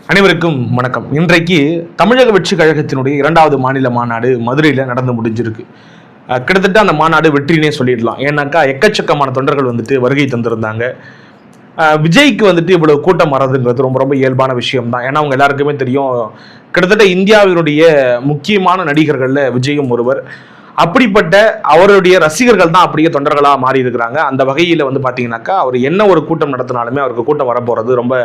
அனைவருக்கும் வணக்கம். இன்றைக்கு தமிழக வெற்றி கழகத்தினுடைய 2வது மாநில மாநாடு மதுரையில் நடந்து முடிஞ்சிருக்கு. கிட்டத்தட்ட அந்த மாநாடு வெற்றினே சொல்லிடலாம். ஏன்னாக்கா எக்கச்சக்கமான தொண்டர்கள் வருகை தந்திருந்தாங்க. விஜய்க்கு இவ்வளவு கூட்டம் வர்றதுங்கிறது ரொம்ப ரொம்ப இயல்பான விஷயம் தான். ஏன்னா அவங்க எல்லாருக்குமே தெரியும், கிட்டத்தட்ட இந்தியாவினுடைய முக்கியமான நடிகர்களில் விஜயும் ஒருவர். அப்படிப்பட்ட அவருடைய ரசிகர்கள் தான் அப்படியே தொண்டர்களாக மாறி இருக்கிறாங்க. அந்த வகையில் பார்த்தீங்கன்னாக்கா அவர் என்ன ஒரு கூட்டம் நடத்தினாலுமே அவருக்கு கூட்டம் வரப்போகிறது ரொம்ப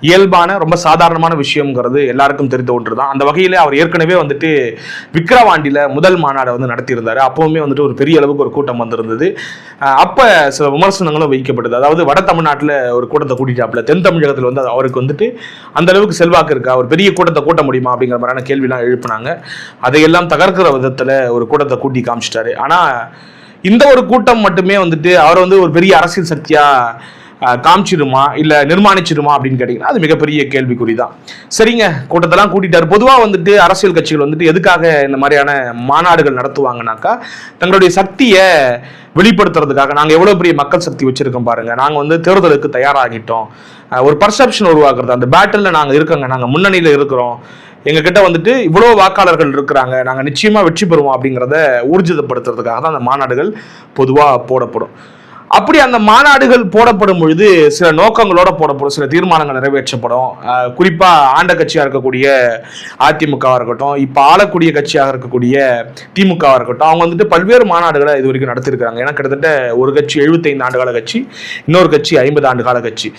இயல்பான ரொம்ப சாதாரணமான விஷயங்கிறது எல்லாருக்கும் தெரிந்த ஒன்று தான். அந்த வகையில் அவர் ஏற்கனவே விக்கிரவாண்டியில் முதல் மாநாடை நடத்தியிருந்தார். அப்போவுமே ஒரு பெரிய அளவுக்கு ஒரு கூட்டம் வந்திருந்தது. அப்போ சில விமர்சனங்களும் வைக்கப்பட்டது. அதாவது வட தமிழ்நாட்டில் ஒரு கூட்டத்தை கூட்டிட்டாப்புல, தென் தமிழகத்தில் அவருக்கு அந்த அளவுக்கு செல்வாக்கு இருக்கா, ஒரு பெரிய கூட்டத்தை கூட்ட முடியுமா அப்படிங்கிற மாதிரியான கேள்விலாம் எழுப்பினாங்க. அதையெல்லாம் தகர்க்கிற விதத்தில் ஒரு கூட்டத்தை கூட்டி காமிச்சிட்டாரு. ஆனா இந்த ஒரு கூட்டம் மட்டுமே அவர் ஒரு பெரிய அரசியல் சக்தியா காமிச்சிருமா இல்ல நிர்மாணிச்சிருமா அப்படின்னு கேட்டீங்கன்னா அது மிகப்பெரிய கேள்விக்குறி தான். சரிங்க, கூட்டத்தெல்லாம் கூட்டிட்டாரு. பொதுவா அரசியல் கட்சிகள் எதுக்காக இந்த மாதிரியான மாநாடுகள் நடத்துவாங்கன்னாக்கா தங்களுடைய சக்தியை வெளிப்படுத்துறதுக்காக. நாங்கள் எவ்வளோ பெரிய மக்கள் சக்தி வச்சிருக்கோம் பாருங்க, நாங்கள் தேர்தலுக்கு தயாராகிட்டோம், ஒரு பர்செப்ஷன் உருவாக்குறது. அந்த பேட்டில் நாங்கள் இருக்கோங்க, நாங்கள் முன்னணியில் இருக்கிறோம், எங்ககிட்ட இவ்வளோ வாக்காளர்கள் இருக்கிறாங்க, நாங்கள் நிச்சயமா வெற்றி பெறுவோம் அப்படிங்கிறத ஊர்ஜிதப்படுத்துறதுக்காக தான் அந்த மாநாடுகள் பொதுவாக போடப்படும். அப்படி அந்த மாநாடுகள் போடப்படும் பொழுது சில நோக்கங்களோட போடப்படும், சில தீர்மானங்கள் நிறைவேற்றப்படும். குறிப்பாக ஆண்ட கட்சியாக இருக்கக்கூடிய அதிமுகவாக இருக்கட்டும், இப்போ ஆளக்கூடிய கட்சியாக இருக்கக்கூடிய திமுகவாக இருக்கட்டும், அவங்க பல்வேறு மாநாடுகளை இது வரைக்கும் நடத்திருக்காங்க. ஏன்னா கிட்டத்தட்ட ஒரு கட்சி 75 ஆண்டுகால கட்சி, இன்னொரு கட்சி 50 ஆண்டுகால கட்சி.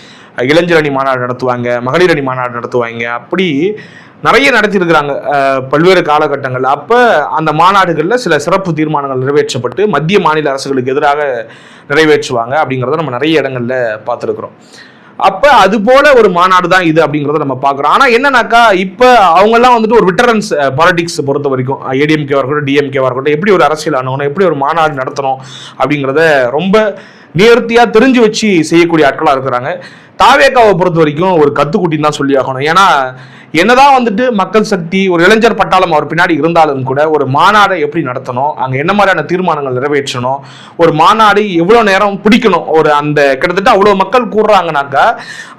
இளைஞர் அணி மாநாடு நடத்துவாங்க, மகளிர் அணி மாநாடு நடத்துவாங்க, அப்படி நிறைய நடத்தியிருக்கிறாங்க பல்வேறு காலகட்டங்கள். அப்போ அந்த மாநாடுகளில் சில சிறப்பு தீர்மானங்கள் நிறைவேற்றப்பட்டு மத்திய மாநில அரசுகளுக்கு எதிராக நிறைவேற்றுவாங்க அப்படிங்கிறத நம்ம நிறைய இடங்கள்ல பார்த்துருக்குறோம். அப்போ அது போல ஒரு மாநாடு தான் இது அப்படிங்கிறத நம்ம பார்க்குறோம். ஆனால் என்னன்னாக்கா இப்போ அவங்கெல்லாம் ஒரு விட்டரன்ஸ் பாலிடிக்ஸ் பொறுத்த வரைக்கும் ஏடிஎம்கேவாக இருக்கட்டும் டிஎம்கேவாக இருக்கட்டும் எப்படி ஒரு அரசியல் அணுகணும், எப்படி ஒரு மாநாடு நடத்தணும் அப்படிங்கிறத ரொம்ப நேர்த்தியாக தெரிஞ்சு வச்சு செய்யக்கூடிய ஆட்களாக இருக்கிறாங்க. தாவேக்காவை பொறுத்த வரைக்கும் ஒரு கத்துக்குட்டின்னு தான் சொல்லி ஆகணும். ஏன்னா என்னதான் மக்கள் சக்தி ஒரு இளைஞர் பட்டாளம் அவர் பின்னாடி இருந்தாலும் கூட ஒரு மாநாடை எப்படி நடத்தணும், அங்க என்ன மாதிரியான தீர்மானங்கள் நிறைவேற்றணும், ஒரு மாநாடு எவ்வளவு நேரம் பிடிக்கணும், ஒரு அந்த கிட்டத்தட்ட அவ்வளவு மக்கள் கூடுறாங்கனாக்கா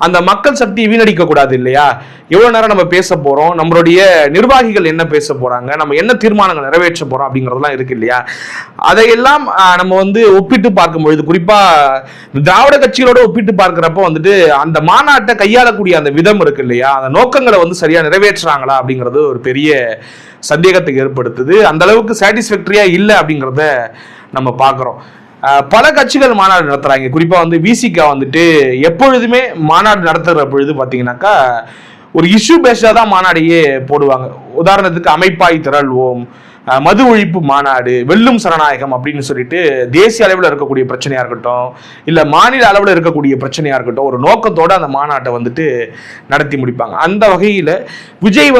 அந்த மக்கள் சக்தி வீணடிக்க கூடாது இல்லையா. எவ்வளவு நேரம் நம்ம பேச போறோம், நம்மளுடைய நிர்வாகிகள் என்ன பேச போறாங்க, நம்ம என்ன தீர்மானங்கள் நிறைவேற்ற போறோம் அப்படிங்கிறதுலாம் இருக்கு இல்லையா. அதையெல்லாம் நம்ம ஒப்பிட்டு பார்க்கும்பொழுது, குறிப்பா திராவிட கட்சிகளோட ஒப்பிட்டு பார்க்கிறப்ப அந்த மாநாட்டை கையாளக்கூடிய அந்த விதம் இருக்கு இல்லையா, அந்த நோக்கங்களை சரியா நிறைவேற்றுறாங்களா அப்படிங்கிறது ஒரு பெரிய சந்தேகத்தை ஏற்படுத்துது. அந்த அளவுக்கு சாட்டிஸ்ஃபேக்டரியா இல்லை அப்படிங்கிறத நம்ம பார்க்கிறோம். பல கட்சிகள் மாநாடு நடத்துறாங்க. குறிப்பா விசிகா எப்பொழுதுமே மாநாடு நடத்துற பொழுது பாத்தீங்கன்னாக்கா ஒரு இஷ்யூ பேஸ்டா தான் மாநாடையே போடுவாங்க. உதாரணத்துக்கு அமைப்பாய் திரள்வோம், மது ஒழிப்பு மாநாடு, வெல்லும் சரணாயகம் அப்படின்னு சொல்லிட்டு தேசிய அளவில் இருக்கக்கூடிய பிரச்சனையா இருக்கட்டும் இல்ல மாநில அளவில் இருக்கக்கூடிய பிரச்சனையா இருக்கட்டும் ஒரு நோக்கத்தோட அந்த மாநாட்டை நடத்தி முடிப்பாங்க. அந்த வகையில விஜய்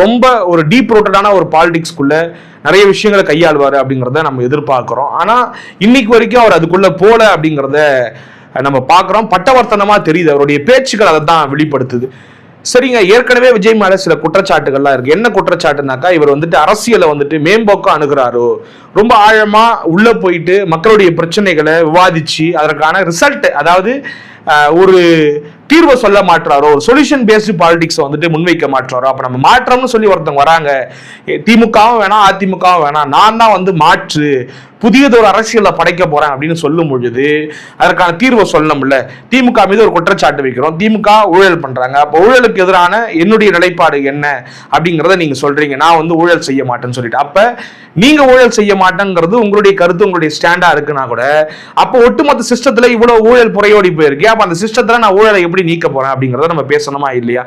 ரொம்ப ஒரு டீப் ரூட்டடான ஒரு பாலிடிக்ஸ்குள்ள நிறைய விஷயங்களை கையாளுவாரு அப்படிங்கிறத நம்ம எதிர்பார்க்கிறோம். ஆனா இன்னைக்கு வரைக்கும் அவர் அதுக்குள்ள போல அப்படிங்கிறத நம்ம பார்க்கிறோம். பட்டவர்த்தனமா தெரியுது, அவருடைய பேச்சுக்கள் அதை தான் வெளிப்படுத்துது. சரிங்க, ஏற்கனவே விஜய் மேல சில குற்றச்சாட்டுகள்லாம் இருக்கு. என்ன குற்றச்சாட்டுனாக்கா இவர் அரசியலை மேம்போக்கா அணுகிறாரோ, ரொம்ப ஆழமா உள்ள போயிட்டு மக்களுடைய பிரச்சனைகளை விவாதிச்சு அதற்கான ரிசல்ட், அதாவது ஒரு தீர்வை சொல்ல மாற்றாரோ, ஒரு சொல்யூஷன் பேஸ்டு பாலிடிக்ஸ் முன்வைக்க மாற்றாரோ. அப்ப நம்ம மாற்றம்னு சொல்லி ஒருத்தவங்க வராங்க, திமுகவும் வேணாம் அதிமுகவும் வேணாம், நான் தான் மாற்று புதியது ஒரு அரசியலை படைக்க போறேன் அப்படின்னு சொல்லும் பொழுது அதற்கான தீர்வை சொல்லணும்ல. திமுக மீது ஒரு குற்றச்சாட்டு வைக்கிறோம், திமுக ஊழல் பண்றாங்க, அப்ப ஊழலுக்கு எதிரான என்னுடைய நிலைப்பாடு என்ன அப்படிங்கிறத நீங்க சொல்றீங்க, நான் ஊழல் செய்ய மாட்டேன்னு சொல்லிட்டு. அப்ப நீங்க ஊழல் செய்ய மாட்டேங்கிறது உங்களுடைய கருத்து, உங்களுடைய ஸ்டாண்டா இருக்குன்னா கூட அப்போ ஒட்டுமொத்த சிஸ்டத்துல இவ்வளவு ஊழல் புறையோடி போயிருக்கு, அப்ப அந்த சிஸ்டத்துல நான் ஊழலை எப்படி நீக்க போறேன் அப்படிங்கறத நம்ம பேசணுமா இல்லையா.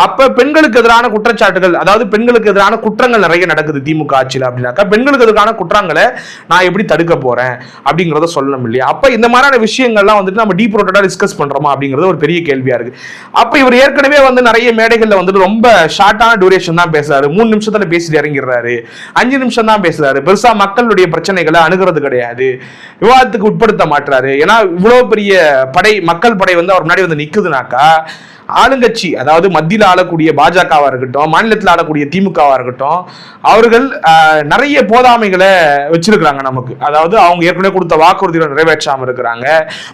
அப்ப பெண்களுக்கு எதிரான குற்றச்சாட்டுகள், அதாவது பெண்களுக்கு எதிரான குற்றங்கள் நிறைய நடக்குது திமுக ஆட்சியில் அப்படின்னாக்கா பெண்களுக்கு எதிரான குற்றங்களை நான் எப்படி தடுக்க போறேன் அப்படிங்கறத சொல்லணும் இல்லையா. அப்ப இந்த மாதிரியான விஷயங்கள்லாம் நம்ம டீப் ரூட்டடா டிஸ்கஸ் பண்றோமா அப்படிங்கிறது ஒரு பெரிய கேள்வியா இருக்கு. அப்ப இவர் ஏற்கனவே நிறைய மேடைகள்ல ரொம்ப ஷார்ட்டான டியூரேஷன் தான் பேசுறாரு, 3 நிமிஷத்துல பேசிட்டு இறங்கிடுறாரு, 5 நிமிஷம் தான் பேசுறாரு, பெருசா மக்களுடைய பிரச்சனைகளை அணுகிறது கிடையாது, விவாதத்துக்கு உட்படுத்த மாட்டாரு. ஏன்னா இவ்வளவு பெரிய படை, மக்கள் படை அவர் முன்னாடி நிக்குதுனாக்கா ஆளுங்கட்சி, அதாவது மத்தியில் ஆளக்கூடிய பாஜகவா இருக்கட்டும், மாநிலத்தில் ஆளக்கூடிய திமுகவா இருக்கட்டும், அவர்கள் நிறைய போதாமைகளை வச்சிருக்கிறாங்க நமக்கு. அதாவது அவங்க ஏற்கனவே கொடுத்த வாக்குறுதிகளை நிறைவேற்றாம இருக்கிறாங்க,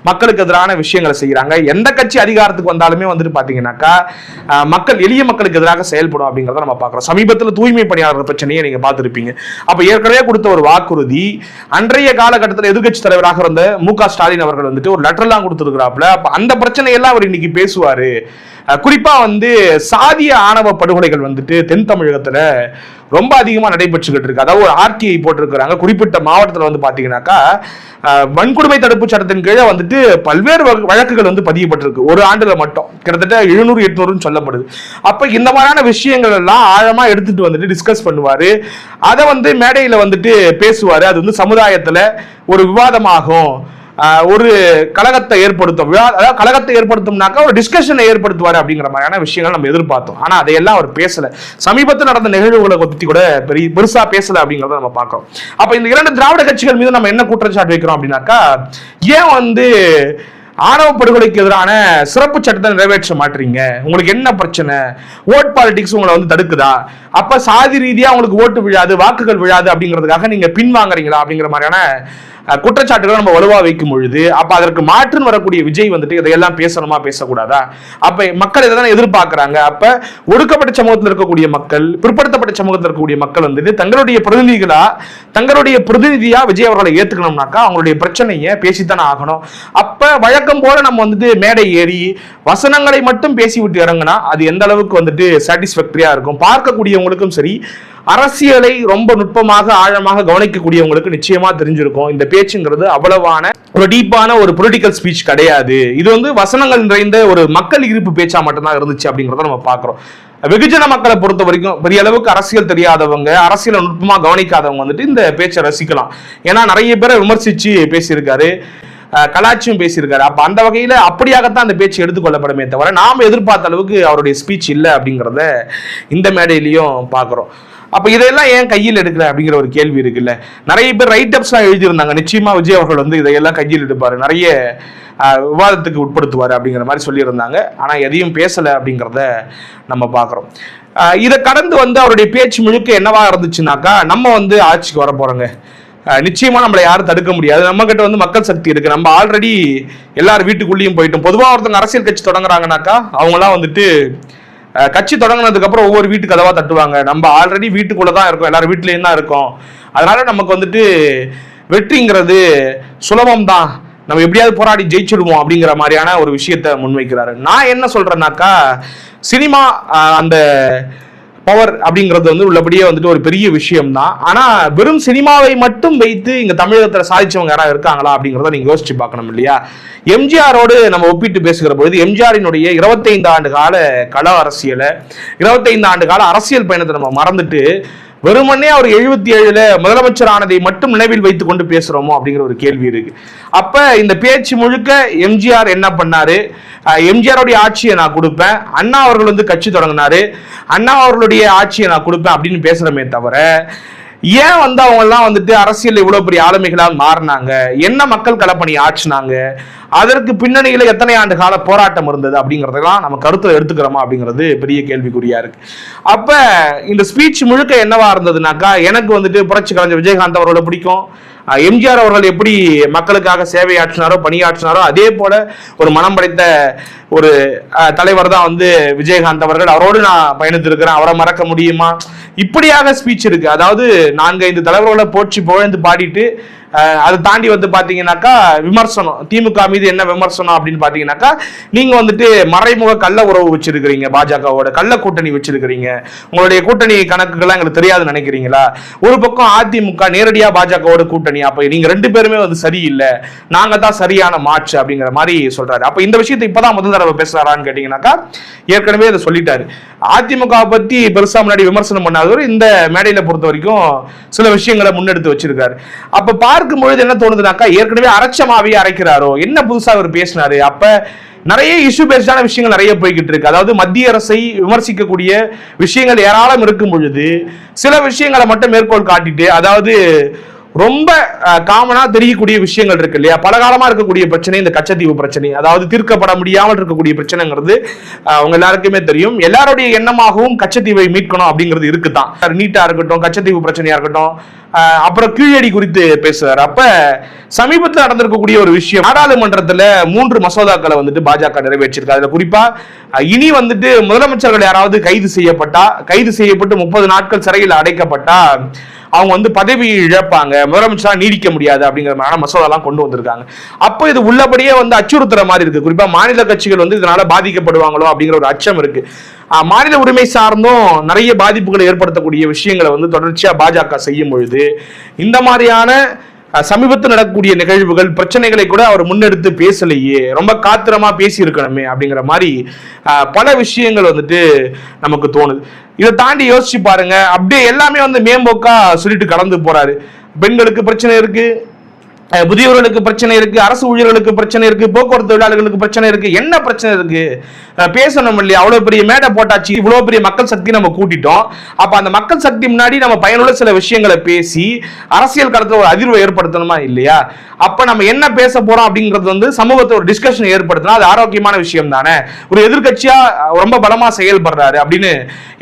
மக்களுக்கு எதிரான விஷயங்களை செய்யறாங்க. எந்த கட்சி அதிகாரத்துக்கு வந்தாலுமே வந்துட்டு பாத்தீங்கன்னாக்கா எளிய மக்களுக்கு எதிராக செயல்படும் அப்படிங்கிறத நம்ம பார்க்கிறோம். சமீபத்தில் தூய்மை பணியாளர் பிரச்சனையை நீங்க பார்த்திருப்பீங்க. அப்ப ஏற்கனவே கொடுத்த ஒரு வாக்குறுதி அன்றைய காலகட்டத்தில் எதிர்கட்சி தலைவராக இருந்த மு.க. ஸ்டாலின் அவர்கள் வந்துட்டு ஒரு லெட்டர் எல்லாம் கொடுத்திருக்கிறாப்ல. அந்த பிரச்சனை எல்லாம் அவர் இன்னைக்கு பேசுவாரு. குறிப்பா சாதிய ஆணவ படுகொலைகள் வந்துட்டு தென் தமிழகத்துல ரொம்ப அதிகமா நடைபெற்றுக்கிட்டு இருக்கு. அதாவது ஒரு ஆர்டிஐ போட்டிருக்கிறாங்க. குறிப்பிட்ட மாவட்டத்தில் பாத்தீங்கன்னாக்கா வன்கொடுமை தடுப்பு சட்டத்தின் கீழே வந்துட்டு பல்வேறு வழக்குகள் பதியப்பட்டிருக்கு. ஒரு ஆண்டுல மட்டும் கிட்டத்தட்ட 700-800 சொல்லப்படுது. அப்ப இந்த மாதிரியான விஷயங்கள் எல்லாம் ஆழமா எடுத்துட்டு டிஸ்கஸ் பண்ணுவாரு. அதை மேடையில பேசுவாரு. அது சமுதாயத்துல ஒரு விவாதமாகும், ஒரு கலகத்தை ஏற்படுத்தும். அதாவது கலகத்தை ஏற்படுத்தும்னாக்கா ஒரு டிஸ்கஷனை ஏற்படுத்துவாரு அப்படிங்கிற மாதிரியான விஷயங்கள் நம்ம எதிர்பார்த்தோம். ஆனா அதையெல்லாம் அவர் பேசல. சமீபத்தில் நடந்த நிகழ்வுகளை பத்தி கூட பெருசா பேசல அப்படிங்கறத நம்ம பார்க்கிறோம். அப்ப இந்த இரண்டு திராவிட கட்சிகள் மீது நம்ம என்ன குற்றச்சாட்டு வைக்கிறோம் அப்படின்னாக்கா, ஏன் ஆணவ படுகொலைக்கு எதிரான சிறப்பு சட்டத்தை நிறைவேற்ற மாட்டீங்க? உங்களுக்கு என்ன பிரச்சனை? ஓட் பாலிடிக்ஸ் உங்களை தடுக்குதா? அப்ப சாதி ரீதியா உங்களுக்கு ஓட்டு விழாது, வாக்குகள் விழாது அப்படிங்கிறதுக்காக நீங்க பின்வாங்குறீங்களா அப்படிங்கிற மாதிரியான குற்றச்சாட்டுகளை நம்ம வலுவா வைக்கும் பொழுது, அப்ப அதற்கு மாற்று வரக்கூடிய விஜய் இதையெல்லாம் பேசணுமா, பேசக்கூடாதா? அப்ப மக்கள் இதை தான் எதிர்பார்க்கிறாங்க. அப்ப ஒடுக்கப்பட்ட சமூகத்தில் இருக்கக்கூடிய மக்கள், பிற்படுத்தப்பட்ட சமூகத்தில் இருக்கக்கூடிய மக்கள் தங்களுடைய பிரதிநிதியா விஜய் அவர்களை ஏத்துக்கணும்னாக்கா அவங்களுடைய பிரச்சனையை பேசித்தானே ஆகணும். அப்ப வழக்கம் போல நம்ம மேடை ஏறி வசனங்களை மட்டும் பேசிவிட்டு இறங்கினா அது எந்த அளவுக்கு சாட்டிஸ்ஃபேக்டரியா இருக்கும்? பார்க்கக்கூடியவங்களுக்கும் சரி, அரசியலை ரொம்ப நுட்பமாக ஆழமாக கவனிக்கக்கூடியவங்களுக்கு நிச்சயமா தெரிஞ்சிருக்கும் இந்த பேச்சுங்கிறது அவ்வளவான ஒரு டீப்பான ஒரு பொலிட்டிக்கல் ஸ்பீச் கிடையாது. இது வசனங்கள் நிறைந்த ஒரு மக்கள் ஈர்ப்பு பேச்சா மட்டும்தான் இருந்துச்சு அப்படிங்கறத நம்ம பார்க்கிறோம். வெகுஜன மக்களை பொறுத்த வரைக்கும் பெரிய அளவுக்கு அரசியல் தெரியாதவங்க, அரசியலை நுட்பமா கவனிக்காதவங்க இந்த பேச்சை ரசிக்கலாம். ஏன்னா நிறைய பேரை விமர்சிச்சு பேசியிருக்காரு, கலாச்சியும் பேசியிருக்காரு. அப்ப அந்த வகையில அப்படியாகத்தான் அந்த பேச்சு எடுத்துக்கொள்ளப்படுமே தவிர நாம எதிர்பார்த்த அளவுக்கு அவருடைய ஸ்பீச் இல்லை அப்படிங்கிறத இந்த மேடையிலையும் பார்க்கிறோம். அப்ப இதெல்லாம் ஏன் கையில் எடுக்கல அப்படிங்கிற ஒரு கேள்வி இருக்குல்ல. நிறைய பேர் ரைட் அப்ஸ் எல்லாம் எழுதியிருந்தாங்க, நிச்சயமா விஜய் அவர்கள் இதையெல்லாம் கையில் எடுப்பாரு, நிறைய விவாதத்துக்கு உட்படுத்துவாரு அப்படிங்கிற மாதிரி சொல்லியிருந்தாங்க. ஆனா எதையும் பேசல அப்படிங்கிறத நம்ம பார்க்கிறோம். இதை கடந்து அவருடைய பேச்சு முழுக்க என்னவா இருந்துச்சுனாக்கா, நம்ம ஆட்சிக்கு வர போறோங்க, நிச்சயமா நம்மளை யாரும் தடுக்க முடியாது, நம்ம கிட்ட மக்கள் சக்தி இருக்கு, நம்ம ஆல்ரெடி எல்லாரும் வீட்டுக்குள்ளேயும் போயிட்டோம். பொதுவாக ஒருத்தவங்க அரசியல் கட்சி தொடங்குறாங்கனாக்கா அவங்களாம் கட்சி தொடங்கினதுக்கு அப்புறம் ஒவ்வொரு வீட்டு கதவா தட்டுவாங்க. நம்ம ஆல்ரெடி வீட்டுக்குள்ளதான் இருக்கோம், எல்லாரும் வீட்லயும் தான் இருக்கோம், அதனால நமக்கு வெற்றிங்கிறது சுலபம் தான், நம்ம எப்படியாவது போராடி ஜெயிச்சிடுவோம் அப்படிங்கிற மாதிரியான ஒரு விஷயத்த முன்வைக்கிறாரு. நான் என்ன சொல்றேன்னாக்கா, சினிமா அந்த பவர் அப்படிங்கிறது உள்ளபடியே ஒரு பெரிய விஷயம் தான். ஆனா வெறும் சினிமாவை மட்டும் வைத்து இங்க தமிழகத்துல சாதிச்சவங்க யாராவது இருக்காங்களா அப்படிங்கிறத நீங்க யோசிச்சு பார்க்கணும் இல்லையா? எம்ஜிஆரோடு நம்ம ஒப்பிட்டு பேசுகிற பொழுது எம்ஜிஆரினுடைய 25 ஆண்டு கால கள அரசியலை, 25 ஆண்டு கால அரசியல் பயணத்தை நம்ம மறந்துட்டு வெறுமனே அவர் 77ல முதலமைச்சர் ஆனதை மட்டும் நினைவில் வைத்துக் கொண்டு பேசுறோமோ அப்படிங்கிற ஒரு கேள்வி இருக்கு. அப்ப இந்த பேச்சு முழுக்க எம்ஜிஆர் என்ன பண்ணாரு, எம்ஜிஆருடைய ஆட்சியை நான் கொடுப்பேன், அண்ணா அவர்கள் கட்சி தொடங்கினாரு, அண்ணா அவர்களுடைய ஆட்சியை நான் கொடுப்பேன் அப்படின்னு பேசுறமே தவிர, ஏன் அவங்க எல்லாம் அரசியல் இவ்வளவு பெரிய ஆளுமைகளால் மாறினாங்க, என்ன மக்கள் களப்பணி ஆச்சுனாங்க, அதற்கு பின்னணியில எத்தனை ஆண்டு கால போராட்டம் இருந்தது அப்படிங்கறதெல்லாம் நம்ம கருத்துல எடுத்துக்கிறோமா அப்படிங்கிறது பெரிய கேள்விக்குறியா இருக்கு. அப்ப இந்த ஸ்பீச் முழுக்க என்னவா இருந்ததுனாக்கா, எனக்கு புரட்சி கலைஞர் விஜயகாந்த் அவர்களை பிடிக்கும், எம்ஜிஆர் அவர்கள் எப்படி மக்களுக்காக சேவையாற்றினாரோ பணியாற்றினாரோ அதே போல ஒரு மனம் படைத்த ஒரு தலைவர் தான் விஜயகாந்த் அவர்கள், அவரோடு நான் பயணித்திருக்கிறேன், அவரை மறக்க முடியுமா, இப்படியாக ஸ்பீச் இருக்கு. அதாவது 4-5 தலைவர்களை போற்றி புகழ்ந்து பாடிட்டு அதை தாண்டி பாத்தீங்கன்னாக்கா விமர்சனம், திமுக மீது என்ன விமர்சனம் அப்படின்னு பாத்தீங்கன்னாக்கா, நீங்க மறைமுக கள்ள உறவு வச்சிருக்கிறீங்க, பாஜகவோட கள்ள கூட்டணி வச்சிருக்கிறீங்க, உங்களுடைய கூட்டணி கணக்குகள்லாம் எங்களுக்கு தெரியாது நினைக்கிறீங்களா, ஒரு பக்கம் அதிமுக நேரடியா பாஜகவோட கூட்டணி, அப்ப நீங்க 2 பேருமே சரியில்லை, நாங்க தான் சரியான மாற்று அப்படிங்கிற மாதிரி சொல்றாரு. அப்ப இந்த விஷயத்தை இப்பதான் முதல் தடவை பேசுறாரான்னு கேட்டீங்கன்னாக்கா, ஏற்கனவே அதை சொல்லிட்டாரு. அதிமுக பத்தி பெருசா முன்னாடி விமர்சனம் பண்ணாதவர் இந்த மேடையில பொறுத்த வரைக்கும் சில விஷயங்களை முன்னெடுத்து வச்சிருக்காரு. அப்ப பார்க்கும்பொழுது என்ன தோணுதுனாக்கா, ஏற்கனவே அரைச்சமாவே அரைக்கிறாரோ, என்ன புதுசா அவர் பேசினாரு. அப்ப நிறைய இஷ்யூ பேஸ்டான விஷயங்கள் நிறைய போய்கிட்டு இருக்கு. அதாவது மத்திய அரசை விமர்சிக்கக்கூடிய விஷயங்கள் ஏராளம் இருக்கும் பொழுது சில விஷயங்களை மட்டும் மேற்கோள் காட்டிட்டு, அதாவது ரொம்ப காமனா தெரியக்கூடிய விஷயங்கள் இருக்கு இல்லையா, பல காலமா இருக்கக்கூடிய பிரச்சனை இந்த கச்சத்தீவு பிரச்சனை, அதாவது தீர்க்கப்பட முடியாமல் இருக்கக்கூடிய பிரச்சனைங்கிறது அவங்க எல்லாருக்குமே தெரியும். எல்லாருடைய எண்ணமாகவும் கச்சத்தீவை மீட்கணும் அப்படிங்கிறது இருக்குதான். நீட்டா இருக்கட்டும், கச்சத்தீவு பிரச்சனையா இருக்கட்டும், அப்புறம் கீழடி குறித்து பேசுறாரு. அப்ப சமீபத்தில் நடந்திருக்கக்கூடிய ஒரு விஷயம், நாடாளுமன்றத்தில் 3 மசோதாக்களை வந்துட்டு பாஜக நிறைவேற்றிருக்கு. அதுல குறிப்பா இனி வந்துட்டு முதலமைச்சர்கள் யாராவது கைது செய்யப்பட்டு 30 நாட்கள் சிறையில் அடைக்கப்பட்டா அவங்க வந்து பதவி இழப்பாங்க, முதலமைச்சரா நீடிக்க முடியாது அப்படிங்கிற மாதிரி மசோதாலாம் கொண்டு வந்திருக்காங்க. அப்போ இது உள்ளபடியே வந்து அச்சுறுத்துற மாதிரி இருக்கு. குறிப்பா மாநில கட்சிகள் வந்து இதனால பாதிக்கப்படுவாங்களோ அப்படிங்கிற ஒரு அச்சம் இருக்கு. மாநில உரிமை சார்ந்தும் நிறைய பாதிப்புகளை ஏற்படுத்தக்கூடிய விஷயங்களை வந்து தொடர்ச்சியா பாஜக செய்யும் பொழுது இந்த மாதிரியான சமீபத்தில் நடக்கக்கூடிய நிகழ்வுகள் பிரச்சனைகளை கூட அவர் முன்னெடுத்து பேசலையே, ரொம்ப காத்திரமா பேசி இருக்கணுமே அப்படிங்கிற மாதிரி பல விஷயங்கள் வந்துட்டு நமக்கு தோணுது. இதை தாண்டி யோசிச்சு பாருங்க, அப்படியே எல்லாமே வந்து மேம்போக்கா சொல்லிட்டு கடந்து போறாரு. பெண்களுக்கு பிரச்சனை இருக்கு, முதியோர்களுக்கு பிரச்சனை இருக்கு, அரசு ஊழியர்களுக்கு பிரச்சனை இருக்கு, போக்குவரத்து தொழிலாளர்களுக்கு பிரச்சனை இருக்கு. என்ன பிரச்சனை இருக்கு பேசணும் இல்லையா? அவ்வளவு பெரிய மேடை போட்டாச்சு, இவ்வளவு பெரிய மக்கள் சக்தி நம்ம கூட்டிட்டோம். அப்ப அந்த மக்கள் சக்தி முன்னாடி நம்ம பயனுள்ள சில விஷயங்களை பேசி அரசியல் களத்துல ஒரு அதிர்வை ஏற்படுத்தணுமா இல்லையா? அப்ப நம்ம என்ன பேச போறோம் அப்படிங்கிறது வந்து சமூகத்தை ஒரு டிஸ்கஷன் ஏற்படுத்தினா அது ஆரோக்கியமான விஷயம் தானே. ஒரு எதிர்கட்சியா ரொம்ப பலமா செயல்படுறாரு அப்படின்னு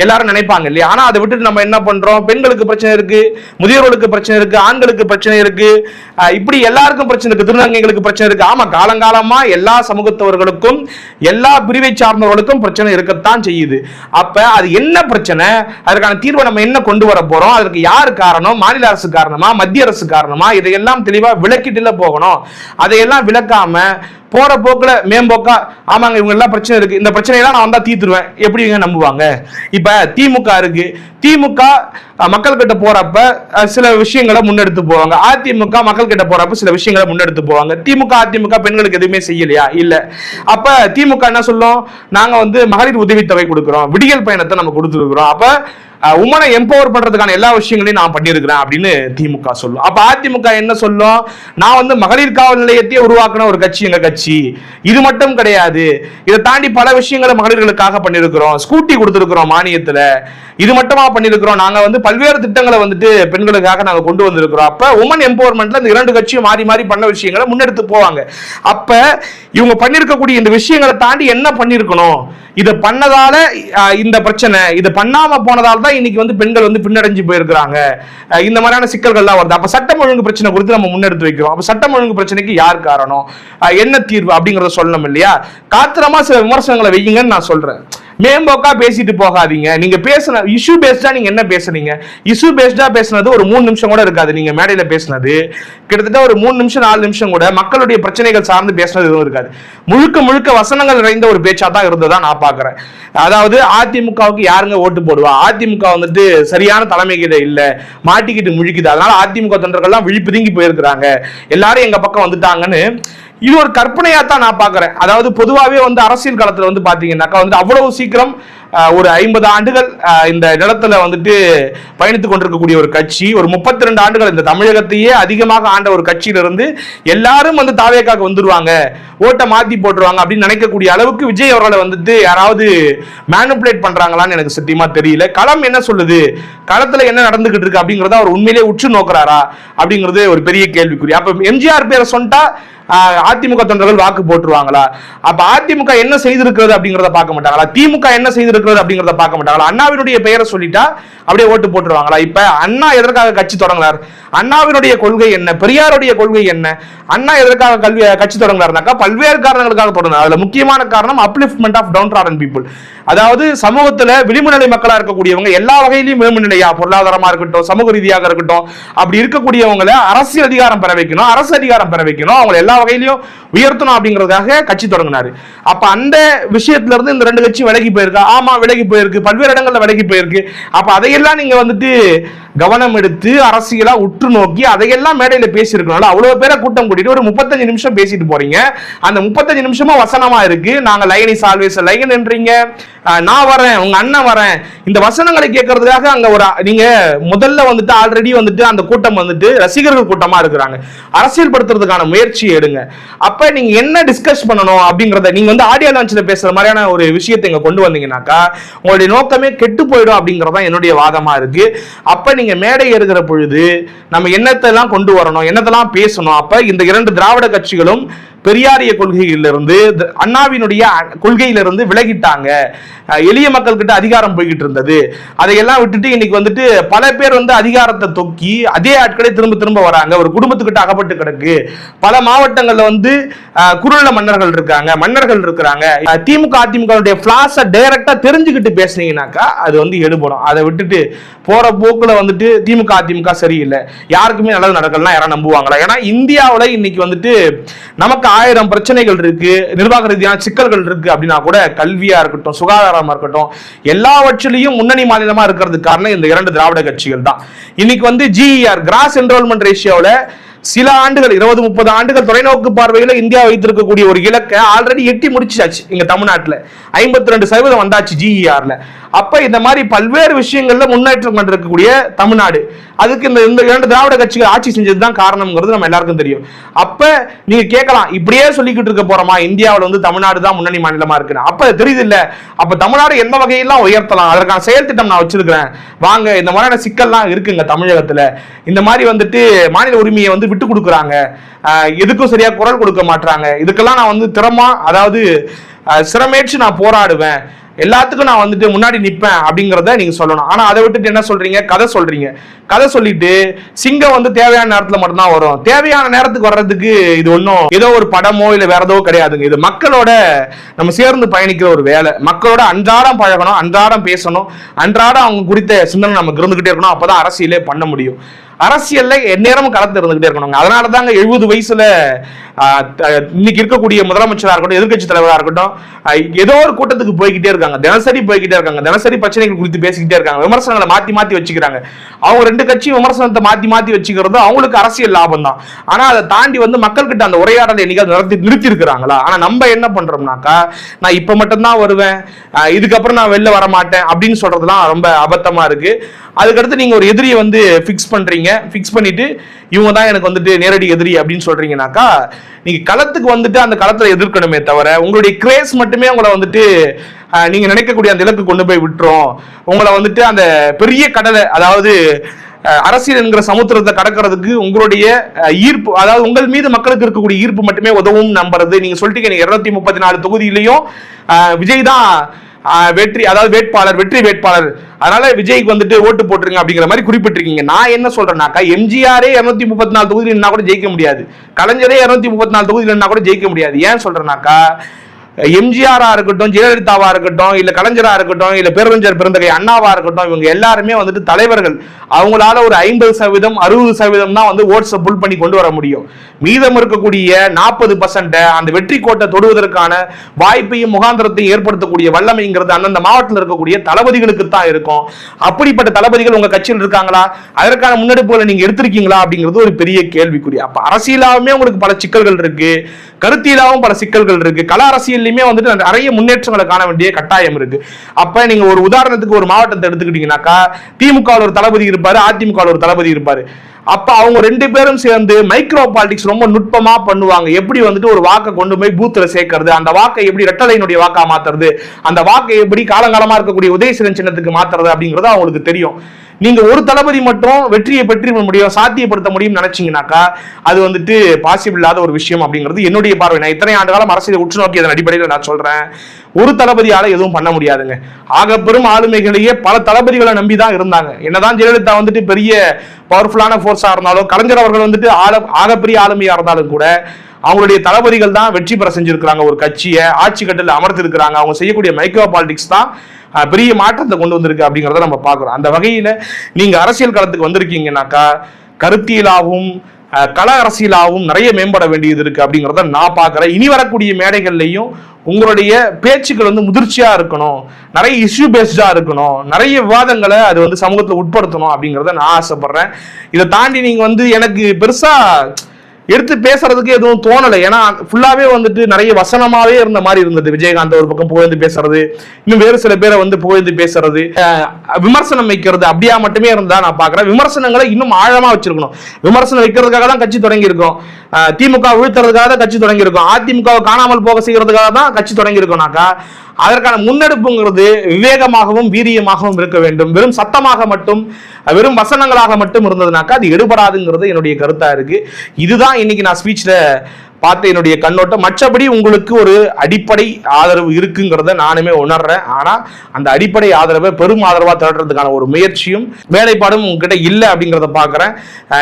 எல்லாரும் நினைப்பாங்க இல்லையா? ஆனா அதை விட்டுட்டு நம்ம என்ன பண்றோம், பெண்களுக்கு பிரச்சனை இருக்கு, முதியோர்களுக்கு பிரச்சனை இருக்கு, ஆண்களுக்கு பிரச்சனை இருக்கு, இப்படி எல்லாருக்கும் பிரச்சனை இருக்கு, திருநங்கைகளுக்கு பிரச்சனை இருக்கு. ஆமா, காலங்காலமா எல்லா சமூகத்தவர்களுக்கும் எல்லா பிரிவை சார்ந்தவர்களுக்கும் பிரச்சனை இருக்கத்தான் செய்யுது. அப்ப அது என்ன பிரச்சனை, அதற்கான தீர்வை நம்ம என்ன கொண்டு வர போறோம், அதற்கு யார் காரணம், மாநில அரசு காரணமா, மத்திய அரசு காரணமா, இதையெல்லாம் தெளிவா விளக்கிட்டு போகணும். அதையெல்லாம் விளக்காம போற போக்குல மேம்போக்கா ஆமாங்க இவங்க எல்லாம் பிரச்சனை இருக்கு, இந்த பிரச்சனையெல்லாம் நான் வந்தா தீர்த்துருவேன், எப்படி நம்புவாங்க? இப்ப திமுக இருக்கு, திமுக மக்கள் கிட்ட போறப்ப சில விஷயங்களை முன்னெடுத்து போவாங்க, அதிமுக மக்கள் கிட்ட போறப்ப சில விஷயங்களை முன்னெடுத்து போவாங்க. திமுக அதிமுக பெண்களுக்கு எதுவுமே செய்யலையா? இல்ல. அப்ப திமுக என்ன சொல்லும், நாங்க வந்து மகளிர் உதவித்தொகை கொடுக்கிறோம், விடியல் பயணத்தை நம்ம கொடுத்துருக்கிறோம், அப்ப உமனை எம்பவர் பண்றதுக்கான எல்லா விஷயங்களையும் நான் பண்ணியிருக்கிறேன் அப்படின்னு திமுக சொல்லும். அப்ப அதிமுக என்ன சொல்லும், நான் வந்து மகளிர் காவல் நிலையத்தையே உருவாக்கின ஒரு கட்சி எங்க கட்சி. இது மட்டும் கிடையாது, இதை தாண்டி பல விஷயங்களை மகளிர்களுக்காக பண்ணியிருக்கிறோம், ஸ்கூட்டி கொடுத்திருக்கிறோம் மானியத்துல, இது மட்டுமா பண்ணியிருக்கிறோம், நாங்க வந்து பல்வேறு திட்டங்களை வந்துட்டு பெண்களுக்காக நாங்க கொண்டு வந்திருக்கிறோம். அப்ப உமன் எம்பவர்மெண்ட்ல இந்த 2 கட்சியும் மாறி மாறி பண்ண விஷயங்களை முன்னெடுத்து போவாங்க. அப்ப இவங்க பண்ணிருக்கக்கூடிய இந்த விஷயங்களை தாண்டி என்ன பண்ணிருக்கணும், இதை பண்ணதால இந்த பிரச்சனை, இதை பண்ணாம போனதால தான் இன்னைக்கு வந்து பெண்கள் வந்து பின்னடைஞ்சு போயிருக்கிறாங்க, இந்த மாதிரியான சிக்கல்கள்லாம் வருது. அப்ப சட்டம் ஒழுங்கு பிரச்சனை குறித்து நம்ம முன்னெடுத்து வைக்கிறோம். அப்ப சட்டம் ஒழுங்கு பிரச்சனைக்கு யார் காரணம், என்ன தீர்வு அப்படிங்கறத சொல்லணும் இல்லையா? காத்திரமா சில விமர்சனங்களை வையுங்கன்னு நான் சொல்றேன். மேம்போக்கா பேசிட்டு போகாதீங்க. நீங்க பேசுன இஷ்யூ பேஸ்டா நீங்க என்ன பேசுறீங்க, இஷ்யூ பேஸ்டா பேசுனது ஒரு 3 நிமிஷம் கூட இருக்காது. நீங்க மேடையில பேசுனது கிட்டத்தட்ட ஒரு 3 நிமிஷம் 4 நிமிஷம் கூட மக்களுடைய பிரச்சனைகள் சார்ந்து பேசுனது எதுவும் இருக்காது. முழுக்க முழுக்க வசனங்கள் நிறைந்த ஒரு பேச்சா தான் இருந்ததா நான் பாக்குறேன். அதாவது அதிமுகவுக்கு யாருங்க ஓட்டு போடுவா, அதிமுக வந்துட்டு சரியான தலைமை கிட்ட இல்ல, மாட்டிக்கிட்டு முழிக்குது, அதனால அதிமுக தொண்டர்கள்லாம் விழிப்புதுங்கி போயிருக்கிறாங்க, எல்லாரும் எங்க பக்கம் வந்துட்டாங்கன்னு இது ஒரு கற்பனையா தான் நான் பாக்குறேன். அதாவது பொதுவாகவே வந்து அரசியல் களத்துல வந்து பாத்தீங்கன்னாக்கா வந்து அவ்வளவு சீக்கிரம் ஒரு 50 ஆண்டுகள் இந்த நிலத்துல வந்துட்டு பயணித்துக் கொண்டிருக்கக்கூடிய ஒரு கட்சி, ஒரு 32 ஆண்டுகள் இந்த தமிழகத்தையே அதிகமாக ஆண்ட ஒரு கட்சியில இருந்து எல்லாரும் வந்து தாவேக்காக வந்துருவாங்க, ஓட்டை மாத்தி போட்டுருவாங்க அப்படின்னு நினைக்கக்கூடிய அளவுக்கு விஜய் அவர்களை வந்துட்டு யாராவது மேனிபுலேட் பண்றாங்களான்னு எனக்கு சத்தியமா தெரியல. களம் என்ன சொல்லுது, களத்துல என்ன நடந்துகிட்டு இருக்கு அப்படிங்கறத அவர் உண்மையிலேயே உற்று நோக்குறாரா அப்படிங்கிறது ஒரு பெரிய கேள்விக்குறி. அப்ப எம்ஜிஆர் பேரை சொன்னா அதிமுக தொண்டர்கள் வாக்கு போட்டுருவாங்களா? அப்ப அதிமுக என்ன செய்திருக்கிறது அப்படிங்கறத பார்க்க மாட்டாங்களா? திமுக என்ன செய்திருக்கிறது அப்படிங்கறத பார்க்க மாட்டாங்களா? அண்ணாவினுடைய பெயரை சொல்லிட்டா அப்படியே ஓட்டு போட்டுருவாங்களா? இப்ப அண்ணா எதற்காக கட்சி தொடங்கினார், அண்ணாவினுடைய கொள்கை என்ன, பெரியாருடைய கொள்கை என்ன, அண்ணா எதற்காக கட்சி தொடங்கினார்னாக்கா பல்வேறு காரணங்களுக்காக தொடங்கினார். அதுல முக்கியமான காரணம் அப்லிஃப்ட்மென்ட் ஆஃப் டவுன் ட்ராடன் பீப்புள். அதாவது சமூகத்துல விளிம்பு நிலை மக்களா இருக்கக்கூடியவங்க எல்லா வகையிலும் விளிம்பு நிலையா, பொருளாதாரமா இருக்கட்டும், சமூக ரீதியாக இருக்கட்டும், அப்படி இருக்கக்கூடியவங்களை அரசியல் அதிகாரம் பெற வைக்கணும், அரசு அதிகாரம் பெற வைக்கணும், அவங்க எல்லா வகையிலையும் உயர்த்தணும் அப்படிங்கிறதுக்காக கட்சி தொடங்கினாரு. அப்ப அந்த விஷயத்துல இருந்து இந்த 2 கட்சி விலகி போயிருக்கா? ஆமா விலகி போயிருக்கு, பல்வேறு இடங்கள்ல விலகி போயிருக்கு. அப்ப அதையெல்லாம் நீங்க வந்துட்டு கவனம் எடுத்து அரசியலா உற்று நோக்கி அதையெல்லாம் மேடையில பேசியிருக்கணும். அவ்வளவு பேரை கூட்டம் கூட்டிட்டு ஒரு 35 நிமிஷம் பேசிட்டு போறீங்க. அந்த 35 நிமிஷமா வசனமா இருக்கு, நாங்க லைன் இஸ் ஆல்வேஸ் லைன் என்றீங்க, நான் வரேன், உங்க அண்ணன் வரேன், இந்த வசனங்களை கேட்கறதுக்காக அங்க ஒரு நீங்க முதல்ல வந்துட்டு ஆல்ரெடி வந்துட்டு அந்த கூட்டம் வந்துட்டு ரசிகர்கள் கூட்டமா இருக்கிறாங்க. அரசியல் படுத்துறதுக்கான முயற்சியை எடுங்க. அப்ப நீங்க என்ன டிஸ்கஸ் பண்ணணும் அப்படிங்கறத நீங்க வந்து ஆடியோ லான்ச்ல பேசுற மாதிரியான ஒரு விஷயத்தை இங்க கொண்டு வந்தீங்கன்னாக்கா உங்களுடைய நோக்கமே கெட்டு போயிடும் அப்படிங்கறதான் என்னுடைய வாதமா இருக்கு. அப்ப நீங்க மேடை ஏறுகிற பொழுது நம்ம என்னத்தெல்லாம் கொண்டு வரணும், என்னத்தெல்லாம் பேசணும். அப்ப இந்த இரண்டு திராவிட கட்சிகளும் பெரியாரிய கொள்கையிலிருந்து அண்ணாவினுடைய கொள்கையிலிருந்து விலகிட்டாங்க. எளிய மக்கள் கிட்ட அதிகாரம் போய்கிட்டு இருந்தது, அதையெல்லாம் விட்டுட்டு இன்னைக்கு வந்துட்டு பல பேர் வந்து அதிகாரத்தை தொக்கி அதே ஆட்களே திரும்ப திரும்ப வராங்க. ஒரு குடும்பத்துக்கிட்ட அகப்பட்டு கிடக்கு. பல மாவட்டங்கள்ல வந்து குறுநில மன்னர்கள் இருக்காங்க, மன்னர்கள் இருக்கிறாங்க. திமுக அதிமுக பிளாஸை டைரக்டா தெரிஞ்சுக்கிட்டு பேசுனீங்கன்னாக்கா அது வந்து எடுபடும். அதை விட்டுட்டு போற போக்குல வந்துட்டு திமுக அதிமுக சரியில்லை, யாருக்குமே நல்லது நடக்கலாம் யாரும் நம்புவாங்களா? ஏன்னா இந்தியாவில் இன்னைக்கு வந்துட்டு நமக்கு 1000 பிரச்சனைகள் இருக்கு, நிர்வாக ரீதியான சிக்கல்கள் இருக்கு அப்படின்னா கூட கல்வியா இருக்கட்டும், சுகாதாரமா இருக்கட்டும், எல்லாவற்றிலையும் முன்னணி மாநிலமா இருக்கிறதுக்கு காரணம் இந்த இரண்டு திராவிட கட்சிகள் தான். இன்னைக்கு வந்து ஜிஇஆர் கிராஸ் என்ரோல்மெண்ட் ரேஷியோல சில ஆண்டுகள் 20-30 ஆண்டுகள் தொலைநோக்கு பார்வையில் இந்தியா வைத்திருக்கக்கூடிய ஒரு இலக்கை ஆல்ரெடி எட்டி முடிச்சாச்சு. இங்க தமிழ்நாட்டில் 52% வந்தாச்சு ஜிஇஆர்ல. அப்ப இந்த மாதிரி பல்வேறு விஷயங்கள்ல முன்னேற்றம் கண்டிருக்கக்கூடிய தமிழ்நாடு, அதுக்கு இந்த இரண்டு திராவிட கட்சிகள் ஆட்சி செஞ்சதுதான் காரணம்ங்கிறது நம்ம எல்லாருக்கும் தெரியும். அப்ப நீங்க கேட்கலாம், இப்படியே சொல்லிக்கிட்டு இருக்க போறோமா இந்தியாவில் வந்து தமிழ்நாடு தான் முன்னணி மாநிலமா இருக்குன்னு? அப்ப தெரியுது இல்ல, அப்ப தமிழ்நாடு எந்த வகையெல்லாம் உயர்த்தலாம் அதற்கான செயல் திட்டம் நான் வச்சிருக்கிறேன். வாங்க, இந்த மாதிரியான சிக்கல்லாம் இருக்குங்க தமிழகத்துல. இந்த மாதிரி வந்துட்டு மாநில உரிமையை வந்து விட்டு கொடுக்குறாங்க, எதுக்கும் சரியா குரல் கொடுக்க மாட்டாங்க. இதுக்கெல்லாம் நான் வந்து திறமா, அதாவது சிரமேற்று நான் போராடுவேன், எல்லாத்துக்கும் நான் வந்துட்டு முன்னாடி நிற்பேன் அப்படிங்கிறத நீங்க சொல்லணும். ஆனா அதை விட்டுட்டு என்ன சொல்றீங்க, கதை சொல்றீங்க. கதை சொல்லிட்டு சிங்கம் வந்து தேவையான நேரத்துல மட்டும்தான் வரும். தேவையான நேரத்துக்கு வர்றதுக்கு இது ஒன்றும் ஏதோ ஒரு படமோ இல்லை வேற ஏதோ கிடையாதுங்க. இது மக்களோட நம்ம சேர்ந்து பயணிக்கிற ஒரு வேலை. மக்களோட அன்றாடம் பழகணும், அன்றாடம் பேசணும், அன்றாடம் அவங்க குறித்த சிந்தனை நமக்கு இருந்துகிட்டே இருக்கணும். அப்பதான் அரசியலே பண்ண முடியும். அரசியல்ல எந்நேரமும் களத்து இருந்துகிட்டே இருக்கணும். அதனால தாங்க 70 வயசுல இன்னைக்கு இருக்கக்கூடிய முதலமைச்சராக இருக்கட்டும், எதிர்கட்சி தலைவராக இருக்கட்டும், ஏதோ ஒரு கூட்டத்துக்கு போய்கிட்டே இருக்காங்க, தினசரி போய்கிட்டே இருக்காங்க, தினசரி பிரச்சனைகள் குறித்து பேசிக்கிட்டே இருக்காங்க, விமர்சனங்களை மாத்தி மாத்தி வச்சுக்கிறாங்க. அவங்க ரெண்டு கட்சியும் விமர்சனத்தை மாத்தி மாத்தி வச்சுக்கிறது அவங்களுக்கு அரசியல் லாபம் தான். ஆனா அதை தாண்டி வந்து மக்கள்கிட்ட அந்த உரையாடலை என்னைக்காவது நிறுத்தி இருக்கிறாங்களா? ஆனா நம்ம என்ன பண்றோம்னாக்கா, நான் இப்ப மட்டும்தான் வருவேன், இதுக்கப்புறம் நான் வெளில வர மாட்டேன் அப்படின்னு சொல்றதுலாம் ரொம்ப அபத்தமா இருக்கு. அதுக்கடுத்து நீங்க ஒரு எதிரியை வந்து பிக்ஸ் பண்றீங்க, பிக்ஸ் பண்ணிட்டு இவங்க தான் எனக்கு வந்துட்டு நேரடி எதிரி அப்படின்னு சொல்றீங்கன்னாக்கா, நீங்க களத்துக்கு வந்துட்டு அந்த களத்துல எதிர்க்கணுமே தவிர உங்களுடைய கிரேஸ் மட்டுமே உங்களை வந்துட்டு நீங்க நினைக்கக்கூடிய அந்த இலக்கு கொண்டு போய் விட்டுரும். உங்களை வந்துட்டு அந்த பெரிய கடலை, அதாவது அரசியல் என்கிற சமுத்திரத்தை கடக்கிறதுக்கு உங்களுடைய ஈர்ப்பு, அதாவது உங்கள் மீது மக்களுக்கு இருக்கக்கூடிய ஈர்ப்பு மட்டுமே உதவும் நம்புறது. நீங்க சொல்லிட்டீங்க 234 தொகுதியிலையும் விஜய் தான் வெற்றி, அதாவது வேட்பாளர், வெற்றி வேட்பாளர், அதனால விஜய்க்கு வந்துட்டு ஓட்டு போட்டுருங்க அப்படிங்கிற மாதிரி குறிப்பிட்டிருக்கீங்க. நான் என்ன சொல்றேன்னாக்கா, எம்ஜிஆரே 234 தொகுதியில் நின்னா கூட ஜெயிக்க முடியாது, கலைஞரே 234 தொகுதியில் நின்னா கூட ஜெயிக்க முடியாது. ஏன் சொல்றேன்னாக்கா, எம்ஜிஆரா இருக்கட்டும், ஜெயலலிதாவா இருக்கட்டும், இல்ல கலைஞரா இருக்கட்டும், இல்ல பேரறிஞர் பெருந்தகை அண்ணாவா இருக்கட்டும், இவங்க எல்லாருமே வந்துட்டு தலைவர்கள். அவங்களால ஒரு 50% 60% தான் வந்து ஓட்ஸை புல் பண்ணி கொண்டு வர முடியும். மீதம் இருக்கக்கூடிய 40% அந்த வெற்றி கோட்டை தொடுவதற்கான வாய்ப்பையும் முகாந்திரத்தையும் ஏற்படுத்தக்கூடிய வல்லமைங்கிறது அந்தந்த மாவட்டத்தில் இருக்கக்கூடிய தளபதிகளுக்கு தான் இருக்கும். அப்படிப்பட்ட தளபதிகள் உங்க கட்சியில் இருக்காங்களா? அதற்கான முன்னெடுப்புகளை நீங்க எடுத்திருக்கீங்களா அப்படிங்கிறது ஒரு பெரிய கேள்விக்குறி. அப்ப அரசியலாவுமே உங்களுக்கு பல சிக்கல்கள் இருக்கு, கருத்தியலாவும் பல சிக்கல்கள் இருக்கு, கல அரசியல்லையுமே வந்துட்டு நிறைய முன்னேற்றங்களை காண வேண்டிய கட்டாயம் இருக்கு. அப்ப நீங்க ஒரு உதாரணத்துக்கு ஒரு மாவட்டத்தை எடுத்துக்கிட்டீங்கன்னாக்கா, திமுக ஒரு தளபதி இருப்பாரு, அதிமுக ஒரு தளபதி இருப்பாரு. அப்ப அவங்க ரெண்டு பேரும் சேர்ந்து மைக்ரோ பாலிடிக்ஸ் ரொம்ப நுட்பமா பண்ணுவாங்க. எப்படி வந்துட்டு ஒரு வாக்கை கொண்டு போய் பூத்துல சேர்க்கறது, அந்த வாக்கை எப்படி ரெட்டலைனுடைய வாக்கா மாத்துறது, அந்த வாக்கை எப்படி காலங்காலமா இருக்கக்கூடிய உதயசீலன் சின்னத்துக்கு மாத்துறது அப்படிங்கிறது அவங்களுக்கு தெரியும். நீங்க ஒரு தளபதி மட்டும் வெற்றியை பெற்று முடியும், சாத்தியப்படுத்த முடியும் நினைச்சீங்கன்னாக்கா அது வந்துட்டு பாசிபிள் இல்லாத ஒரு விஷயம் அப்படிங்கிறது என்னுடைய பார்வை. நான் இத்தனை ஆண்டு காலம் அரசியலை உற்று நோக்கியதன் அடிப்படையில் நான் சொல்றேன், ஒரு தளபதியால எதுவும் பண்ண முடியாதுங்க. ஆக பெரும் ஆளுமைகளையே பல தளபதிகளை நம்பிதான் இருந்தாங்க. என்னதான் ஜெயலலிதா வந்துட்டு பெரிய பவர்ஃபுல்லான போர்ஸா இருந்தாலும், கலைஞர் அவர்கள் வந்துட்டு ஆகப்பெரிய ஆளுமையா இருந்தாலும் கூட அவங்களுடைய தளபதிகள் தான் வெற்றி பெற செஞ்சிருக்கிறாங்க, ஒரு கட்சியை ஆட்சி கட்டில் அமர்த்தி இருக்கிறாங்க. அவங்க செய்யக்கூடிய மைக்ரோ பாலிடிக்ஸ் தான் பெரிய மாற்றத்தை கொண்டு வந்திருக்கு அப்படிங்கிறத நம்ம பார்க்கிறோம். அந்த வகையில நீங்க அரசியல் களத்துக்கு வந்திருக்கீங்கன்னாக்கா, கருத்தியலாகவும் கள அரசியலாகவும் நிறைய மேம்பட வேண்டியது இருக்கு அப்படிங்கிறத நான் பார்க்கிறேன். இனி வரக்கூடிய மேடைகள்லையும் உங்களுடைய பேச்சுக்கள் வந்து முதிர்ச்சியா இருக்கணும், நிறைய இஷ்யூ பேஸ்டா இருக்கணும், நிறைய விவாதங்களை அது வந்து சமூகத்தில் உட்படுத்தணும் அப்படிங்கிறத நான் ஆசைப்படுறேன். இதை தாண்டி நீங்க வந்து எனக்கு பெருசா எடுத்து பேசுறதுக்கு எதுவும் தோணலை. ஏன்னா ஃபுல்லாவே வந்துட்டு நிறைய வசனமாவே இருந்த மாதிரி இருந்தது. விஜயகாந்த் ஒரு பக்கம் புகழ்ந்து பேசுறது, இன்னும் வேறு சில பேரை வந்து புகழ்ந்து பேசுறது, விமர்சனம் வைக்கிறது, அப்படியா மட்டுமே இருந்தா நான் பாக்குறேன். விமர்சனங்களை இன்னும் ஆழமா வச்சிருக்கணும். விமர்சனம் வைக்கிறதுக்காக தான் கட்சி தொடங்கி இருக்கோம். திமுக வீழ்த்துறதுக்காக தான் கட்சி தொடங்கி இருக்கோம். அதிமுகவை காணாமல் போக செய்யறதுக்காக தான் கட்சி தொடங்கி இருக்கோம்னாக்கா அதற்கான முன்னெடுப்புங்கிறது விவேகமாகவும் வீரியமாகவும் இருக்க வேண்டும். வெறும் சத்தமாக மட்டும், வெறும் வசனங்களாக மட்டும் இருந்ததுனாக்கா அது எடுபடாதுங்கிறது என்னுடைய கருத்தா இருக்கு. இதுதான் இன்னைக்கு நான் ஸ்பீச்ல பார்த்து என்னுடைய கண்ணோட்டம். மற்றபடி உங்களுக்கு ஒரு அடிப்படை ஆதரவு இருக்குங்கிறத நானுமே உணர்றேன். ஆனா அந்த அடிப்படை ஆதரவை பெரும் ஆதரவா திரட்டுறதுக்கான ஒரு முயற்சியும் வேலைப்பாடும் உங்ககிட்ட இல்லை அப்படிங்கிறத பாக்குறேன்.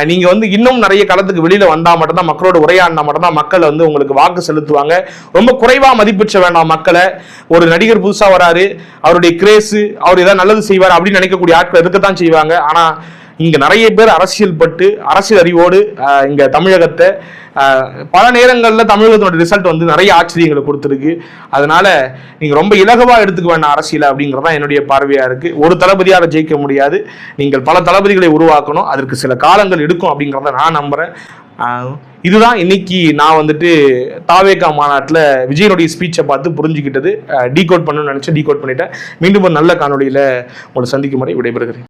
நீங்க வந்து இன்னும் நிறைய களத்துக்கு வெளியில வந்தா மட்டும்தான், மக்களோட உரையாடினா மட்டும்தான் மக்கள் வந்து உங்களுக்கு வாக்கு செலுத்துவாங்க. ரொம்ப குறைவா மதிப்பிச்ச வேண்டாம் மக்களை. ஒரு நடிகர் புதுசா வராரு, அவருடைய கிரேஸ், அவர் ஏதாவது நல்லது செய்வார் அப்படின்னு நினைக்கக்கூடிய ஆட்கள் இருக்கத்தான் செய்வாங்க. ஆனா இங்க நிறைய பேர் அரசியல் பட்டு அரசியல் அறிவோடு இங்க தமிழகத்தை பல நேரங்களில் தமிழகத்தோட ரிசல்ட் வந்து நிறைய ஆச்சரியங்களை கொடுத்துருக்கு. அதனால நீங்க ரொம்ப இலகுவா எடுத்துக்க வேண்டாம் அரசியல் அப்படிங்கறதான் என்னுடைய பார்வையா இருக்கு. ஒரு தளபதியாக ஜெயிக்க முடியாது, நீங்கள் பல தளபதிகளை உருவாக்கணும், அதற்கு சில காலங்கள் எடுக்கும் அப்படிங்கிறத நான் நம்புறேன். இதுதான் இன்னைக்கு நான் வந்துட்டு தாவேகா மாநாட்டில் விஜயனுடைய ஸ்பீச்சை பார்த்து புரிஞ்சுக்கிட்டது. டீகோட் பண்ணணும்னு நினைச்சேன், டீகோட் பண்ணிட்டேன். மீண்டும் ஒரு நல்ல காணொலியில உங்களை சந்திக்கும் வரை விடைபெறுகிறேன்.